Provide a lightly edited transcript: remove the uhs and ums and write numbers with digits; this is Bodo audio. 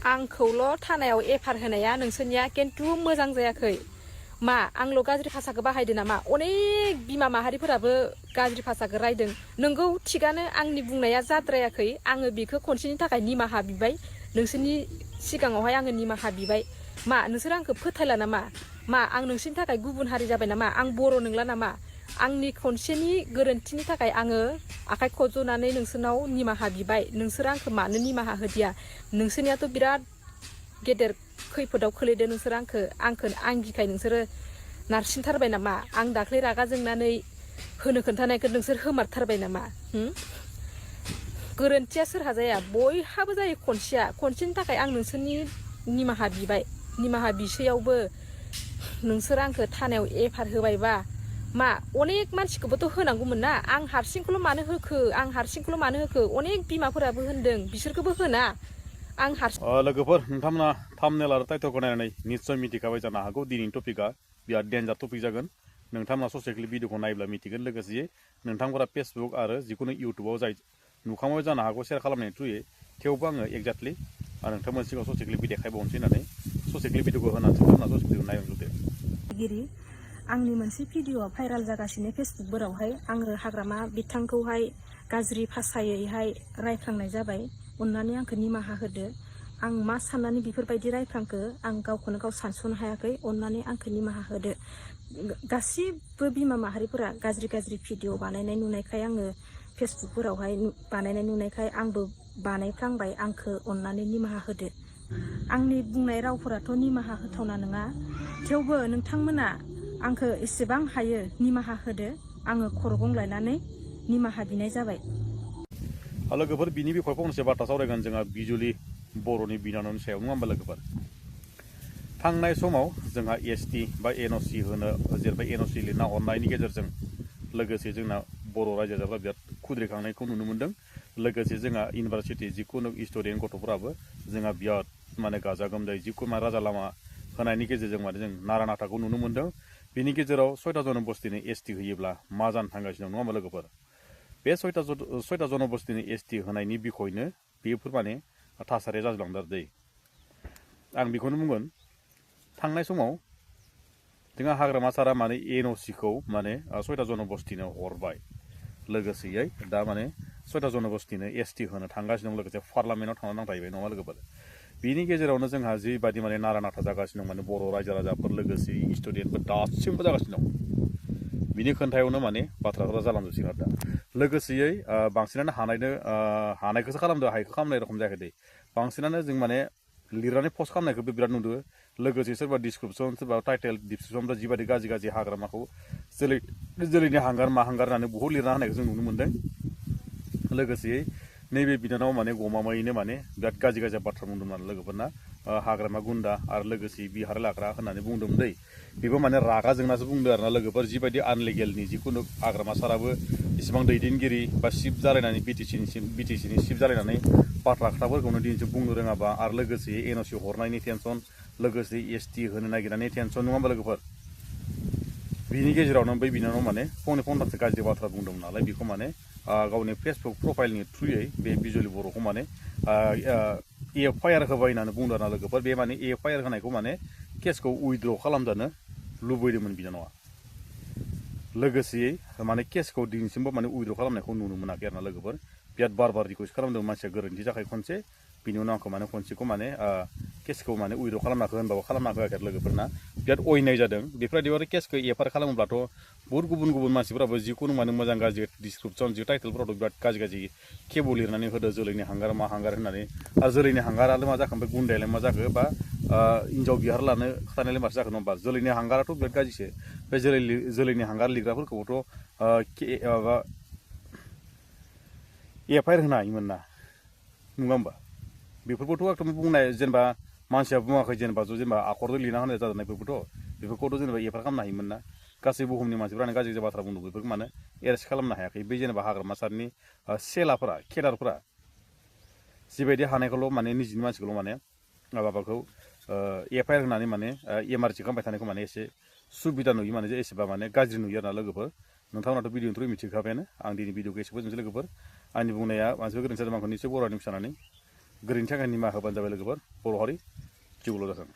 आंखौल' थानायाव एफार होनाया नोंसोरनिया खिन्थु मोजां जायाखै मा आंल' गाज्रि भाषाखौ बाहायदो नामा अनेक बिमा माहारिफोराबो गाज्रि भाषाखौ रायदों नोंगौ थिगानो आंनि बुंनाया जाद्रायाखै आङो बेखौ खनसेनि थाखाय निमाहा बिबाय नोंसोरनि सिगाङावहाय आङो निमाहा बिबाय मा नोंसोर आंखौ फोथायला नामा मा आं नोंसोरनि थाखाय गुबुन हारि जाबाय नामा आं बर' नंला नामा आंनि खनसेनि गोरोन्थिनि थाखाय आङो आखाइ खज'नानै नोंसोरनाव निमाहा बिबाय नोंसोर आंखौ मानो निमाहा होदिया नोंसोरनियाथ' बिराद गेदेर खैफोदाव खोलैदो नोंसोर आंखौ आंगिखाय नोंसोरो नारसिनथारबाय नामा आं दाख्लै रागा जोंनानै होनो खोन्थानायखौ नोंसोर होमारथारबाय नामा गोरोन्थिया सोरहा जाया बयहाबो जायो खनसेनि थाखाय आं नोंसोरनि निमाहा बिबाय निमाहा बिसैयावबो नोंसोर आंखौ थानायाव एफार होबायबा मा अनेक मानसिखौबोथ' होनांगौमोन ना आं हारसिंखौल' मानो होखो अनेक बिमाफोराबो होनदों बिसोरखौबो होना आं हारसिं लोगोफोर नोंथांमोना थाम्बनेल आरो टाइटेलखौ नायनानै निस्सय मिथिखाबाय जानो हागौ दिनैनि टपिकआ बिराद डेन्जार टपिक जागोन नोंथांमोना ससे क्लिप भिडिअखौ नायब्ला मिथिगोन लोगोसे नोंथांफोरा फेसबुक आरो जिखुनु इउटुबाव जाय नुखांबाय जानो हागौ शेयार खालामनायनि थ्रुयै थेवबो आङो एक्जेक्टलि नोंथांमोन सिगाङाव ससे क्लिप देखायबावनोसै होननानै ससे क्लिप भिडिअखौ होनानैसो खालामना ससे क्लिप नायलांजोबदो आंनि मोनसे भिडिअआ भाइराल जागासिनो फेसबुकफोरावहाय आङो हाग्रामा बिथांखौहाय गाज्रि भाषायैहाय रायखांनाय जाबाय अननानै आंखौ निमाहा होदो आं मा साननानै बेफोरबायदि रायखांखो आं गावखौनो गाव सानस'नो हायाखै अननानै आंखौ निमाहा होदो गासिबो बिमा माहारिफोरा गाज्रि भिडिअ बानायनाय नुनायखाय आङो फेसबुकफोरावहाय बानायनाय नुनायखाय आंबो बानायफ्लांबाय आंखौ अननानै निमाहा होदो आंनि बुंनाय रावफोराथ' निमाहा होथावना नङा थेवबो नोंथांमोना आंखौ एसेबां हायो निमाहा होदो आङो खर' गंग्लायनानै निमाहा बिनाय जाबाय लोगोफोर बिनि बिखय फंसे बाथ्रा सावरायगोन जोंहा बिजुलि बर'नि बिनानावनि सायाव नङा होमबा लोगोफोर थांनाय समाव जोंहा एसटि बा एनअसि होनो जेनेबा एनअसि लिरना हरनायनि गेजेरजों लोगोसे जोंना बर' रायजो राजाफ्रा बिराद खुद्रिखांनायखौ नुनो मोन्दों लोगोसे जोंहा इउनिभारसिटि जिखुनु स्टुडेन्ट गथ'फोराबो जोंहा बिराद माने गाजा गोमजायै जिखुनु राजा लामा होनायनि गेजेरजों माने जों नारा नाथाखौ नुनो मोन्दों बिनि गेजेराव 6टा जनबस्थिनि एसटि होयोब्ला मा जानो थांगासिनो दं नङा होमबा लोगोफोर बे 6टा जनबस्थिनि एसटि होनायनि बिखयनो बेफोर माने थासारिया जाजोबलांदों आरो दै आं बेखौनो बुंगोन थांनाय समाव जोंहा हाग्रामा सारा माने एनअसिखौ माने 6टा जनबस्थिनो हरबाय लोगोसेयै दा माने 6टा जनबस्थिनो एसटि होनो थांगासिनो दं लोगोसे पार्लामेन्टआव थांनो नांथाहैबाय नङा लोगोफोर बिनि गेजेरावनो जोंहा जिबायदि माने नारा नाथा जागासिनो दं माने बर' रायजो राजाफोर लोगोसे स्टुडेन्टफोर दासिमबो जागासिनो दं बिनि खोन्थायावनो माने बाथ्राफोरा जालांजोबसिगोन आरो दा लोगोसेयै बांसिनानो हानायखौसो खालामदो हायखौ खालामनाय रखम जायाखै दै बांसिनानो जों माने लिरनानै पस्ट खालामनायखौबो बिराद नुदों लोगोसे सोरबा डिसक्रिपसन सोरबा टाइटेल डिसक्रिपसनफ्रा जिबायदि गाज्रि हाग्रामाखौ जोलैनि हांगार मा हांगार होननानै बहुद लिरना होनायखौ जों नुनो मोन्दों लोगोसेयै नैबे बिनानाव माने गमामायैनो माने बिराद गाज्रि बाथ्रा बुंदोंमोन आरो लोगोफोरना हाग्रामा गुन्दा आरो लोगोसे बिहार लाग्रा होननानै बुंदोंमोन दै बेबो माने रागा जोंनासो बुंदों आरोना लोगोफोर जिबायदि आनलिगेलनि जिखुनु हाग्रामा साराबो इसिबां दैदेनगिरि बा सिफ जालायनानै बिटिसिनि सिफ जालायनानै बाथ्रा खोथाफोरखौनो दिनैसो बुंनो रोङाबा आरो लोगोसे एनअसि हरनायनि टेनसन लोगोसे एसटि होनो नागिरनायनि टेनसन नङा होमबा लोगोफोर बिनि गेजेरावनो बै बिनानाव माने फंथामसो गाज्रि बाथ्रा बुंदोंमोन नालाय बेखौ माने गावनि फेसबुक प्रफाइलनि थ्रुयै बे बिजुलि बर'खौ माने एफआइआर होबाय होननानै बुंदों आरोना लोगोफोर बे माने एफआइआर होनायखौ माने केसखौ उइथड्र खालामजानो लुबैदोंमोन बिनानावा लोगोसेयै माने केसखौ दिनैसिमबो माने उइथड्र खालामनायखौ नुनो मोनाखै आरोना लोगोफोर बिराद बार रिकुवेस्ट खालामदों मानसिया गोरोन्थि जाखाय खनसे बिनि उनाव आंखौ माने खनसेखौ माने केसखौ माने उइथड्र खालामनाखौ होनबाबो खालामना होआखै आरो लोगोफोरना बिराद अयनाय जादों बेफोरबायदि आरो केसखौ एफआइआर खालामोब्लाथ' बहुत गुबुन मानसिफोराबो जिखुनु माने मोजां गाज्रि डिसक्रिपसन जि टाइटेलफोरावथ' बिराद गाज्रि खेबु लिरनानै होदो जोलैनि हांगार मा हांगार होननानै आरो जोलैनि हांगारालाय मा जाखो ओमफ्राय गुन्दायालाय मा जाखो बा हिन्जाव बिहार लानो खोथानायलाय माथो जाखो नङा होमबा जोलैनि हांगाराथ' बिराद गाज्रिसो बे जोलैनि हांगार लिरग्राफोरखौबोथ' माबा एफआइआर होनो हायोमोन ना नङा होमबा बेफोरखौथ' एकदम बुंनाय जेनेबा मानसिया बुङाखै जेनेबा आखरजों लिरना होनाय जादोंना बेफोरखौथ' जेनेबा एफआइआर खालामनो हायोमोन ना गासै बुहुमनि मानसिफ्रानो गाज्रि बाथ्रा बुंदों बेफोरखौ मानो एरेस्ट खालामनो हायाखै बै जेनेबा हाग्रामा सारनि सेलाफोरा केडारफोरा जिबायदि हानायखौल' माने निजिनि मानसिखौल' माने माबाखौ एफआइआर होनानै माने एमारजि खालामबाय थानायखौ माने एसे सुबिदा नुयो माने जे एसेबा माने गाज्रि नुयो आरोना लोगोफोर नोंथांमोनाथ' भिडिअनि थ्रुयै मिथिखाबायानो आं दिनै भिडिअखौ एसे फोजोबनोसै लोगोफोर आंनि बुंनाया मानसिफोर गोरोन्थि जादों आंखौ निसय बर'नि फिसानानै गोरोन्थिनि थाखाय निमाहा होबानो जाबाय लोगोफोर बर' हारि जिउल' जाथों